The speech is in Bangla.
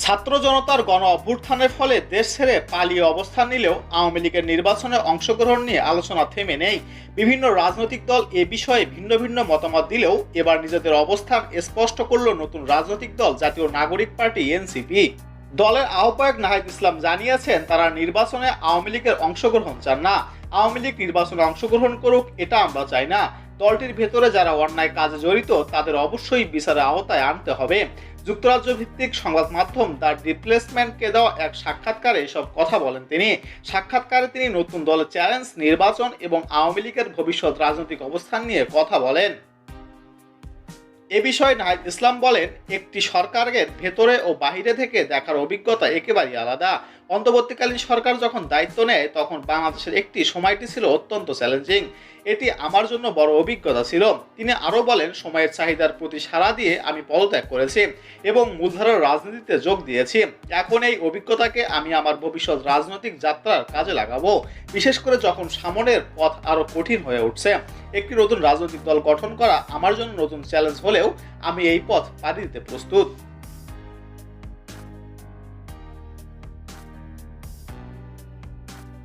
ছাত্র জনতার গণ অভ্যুত্থানের ফলে দেশ ছেড়ে পালিয়ে অবস্থান নিলেও আওয়ামী লীগের নির্বাচনে অংশগ্রহণ নিয়ে আলোচনা থেমে নেই। বিভিন্ন রাজনৈতিক দল এ বিষয়ে ভিন্ন ভিন্ন মতামত দিলেও এবার নিজেদের অবস্থান স্পষ্ট করল নতুন রাজনৈতিক দল জাতীয় নাগরিক পার্টি এনসিপি। দলের আহ্বায়ক নাহিদ ইসলাম জানিয়েছেন, তারা নির্বাচনে আওয়ামী লীগের অংশগ্রহণ চান না। আওয়ামী লীগ নির্বাচনে অংশগ্রহণ করুক, এটা আমরা চাই না। দলটির ভেতরে যারা অন্যায় কাজে জড়িত তাদের অবশ্যই বিচারের আওতায় আনতে হবে। যুক্তরাজ্য ভিত্তিক সংবাদ মাধ্যম দ্য রিপ্লেসমেন্টকে দেওয়া এক সাক্ষাৎকারে এসব কথা বলেন তিনি। সাক্ষাৎকারে তিনি নতুন দলের চ্যালেঞ্জ, নির্বাচন এবং আওয়ামী লীগের ভবিষ্যৎ রাজনৈতিক অবস্থান নিয়ে কথা বলেন। এ বিষয়ে নাহিদ ইসলাম বলেন, একটি সরকারের ভেতরে ও বাহিরে থেকে দেখার অভিজ্ঞতা একেবারেই আলাদা। অন্তর্বর্তীকালীন সরকার যখন দায়িত্ব নেয় তখন বাংলাদেশের একটি সময়টি ছিল অত্যন্ত চ্যালেঞ্জিং। এটি আমার জন্য বড় অভিজ্ঞতা ছিল। তিনি আরও বলেন, সময়ের চাহিদার প্রতি সাড়া দিয়ে আমি পদত্যাগ করেছি এবং মূলধারার রাজনীতিতে যোগ দিয়েছি। এখন এই অভিজ্ঞতাকে আমি আমার ভবিষ্যৎ রাজনৈতিক যাত্রার কাজে লাগাবো, বিশেষ করে যখন সামনের পথ আরও কঠিন হয়ে উঠছে। একটি নতুন রাজনৈতিক দল গঠন করা আমার জন্য নতুন চ্যালেঞ্জ হলেও আমি এই পথ পাড়ি দিতে প্রস্তুত।